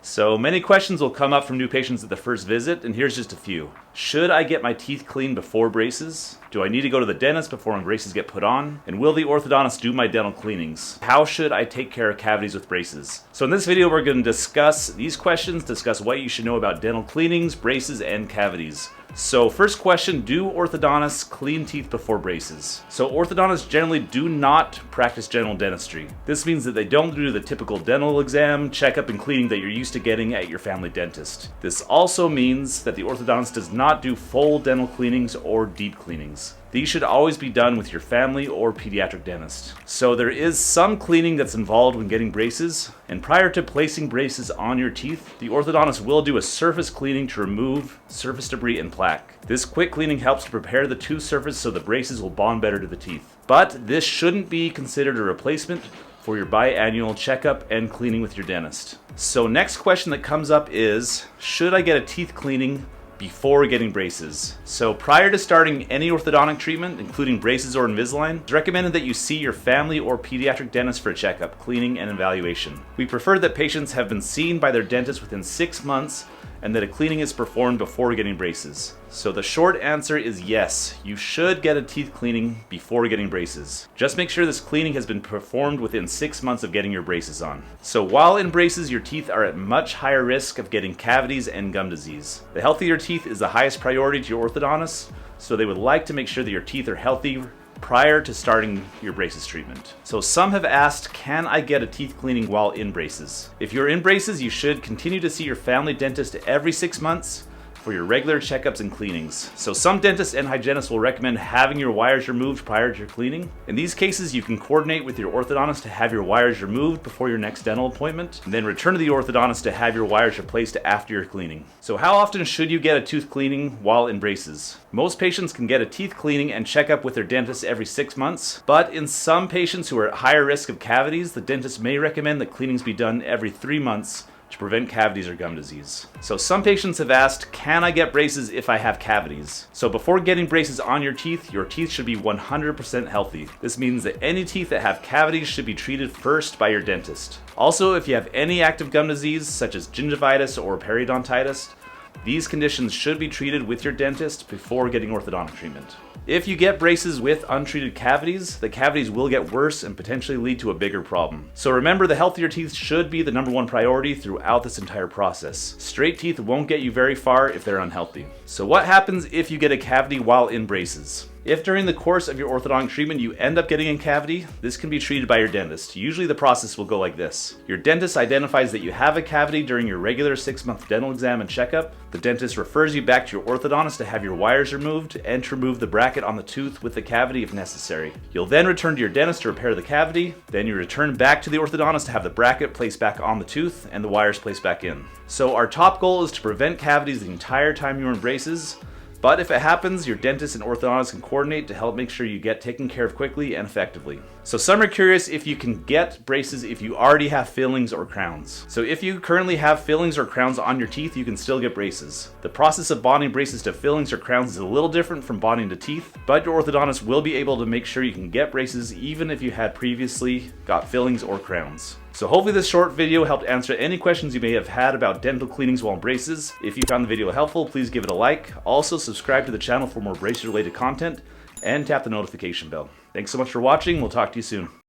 So many questions will come up from new patients at the first visit, and here's just a few. Should I get my teeth cleaned before braces? Do I need to go to the dentist before my braces get put on? And will the orthodontist do my dental cleanings? How should I take care of cavities with braces? So in this video, we're going to discuss these questions, discuss what you should know about dental cleanings, braces, and cavities. So first question, do orthodontists clean teeth before braces? So orthodontists generally do not practice general dentistry. This means that they don't do the typical dental exam, checkup, and cleaning that you're used to getting at your family dentist. This also means that the orthodontist does not do full dental cleanings or deep cleanings. These should always be done with your family or pediatric dentist. So there is some cleaning that's involved when getting braces, and prior to placing braces on your teeth, the orthodontist will do a surface cleaning to remove surface debris and plaque. This quick cleaning helps to prepare the tooth surface so the braces will bond better to the teeth. But this shouldn't be considered a replacement for your biannual checkup and cleaning with your dentist. So next question that comes up is, should I get a teeth cleaning before getting braces? So prior to starting any orthodontic treatment, including braces or Invisalign, it's recommended that you see your family or pediatric dentist for a checkup, cleaning, and evaluation. We prefer that patients have been seen by their dentist within 6 months and that a cleaning is performed before getting braces. So the short answer is yes, you should get a teeth cleaning before getting braces. Just make sure this cleaning has been performed within 6 months of getting your braces on. So while in braces, your teeth are at much higher risk of getting cavities and gum disease. The health of your teeth is the highest priority to your orthodontist, so they would like to make sure that your teeth are healthy prior to starting your braces treatment. So some have asked, can I get a teeth cleaning while in braces? If you're in braces, you should continue to see your family dentist every 6 months for your regular checkups and cleanings. So some dentists and hygienists will recommend having your wires removed prior to your cleaning. In these cases, you can coordinate with your orthodontist to have your wires removed before your next dental appointment, and then return to the orthodontist to have your wires replaced after your cleaning. So how often should you get a tooth cleaning while in braces? Most patients can get a teeth cleaning and checkup with their dentist every 6 months, but in some patients who are at higher risk of cavities, the dentist may recommend that cleanings be done every 3 months to prevent cavities or gum disease. So some patients have asked, can I get braces if I have cavities? So before getting braces on your teeth should be 100% healthy. This means that any teeth that have cavities should be treated first by your dentist. Also, if you have any active gum disease, such as gingivitis or periodontitis, these conditions should be treated with your dentist before getting orthodontic treatment. If you get braces with untreated cavities, the cavities will get worse and potentially lead to a bigger problem. So remember, the health of your teeth should be the #1 priority throughout this entire process. Straight teeth won't get you very far if they're unhealthy. So what happens if you get a cavity while in braces? If during the course of your orthodontic treatment you end up getting a cavity, this can be treated by your dentist. Usually the process will go like this. Your dentist identifies that you have a cavity during your regular 6-month dental exam and checkup. The dentist refers you back to your orthodontist to have your wires removed and to remove the bracket on the tooth with the cavity if necessary. You'll then return to your dentist to repair the cavity. Then you return back to the orthodontist to have the bracket placed back on the tooth and the wires placed back in. So our top goal is to prevent cavities the entire time you're in braces. But if it happens, your dentist and orthodontist can coordinate to help make sure you get taken care of quickly and effectively. So some are curious if you can get braces if you already have fillings or crowns. So if you currently have fillings or crowns on your teeth, you can still get braces. The process of bonding braces to fillings or crowns is a little different from bonding to teeth, but your orthodontist will be able to make sure you can get braces even if you had previously got fillings or crowns. So hopefully this short video helped answer any questions you may have had about dental cleanings while in braces. If you found the video helpful, please give it a like. Also subscribe to the channel for more braces related content and tap the notification bell. Thanks so much for watching. We'll talk to you soon.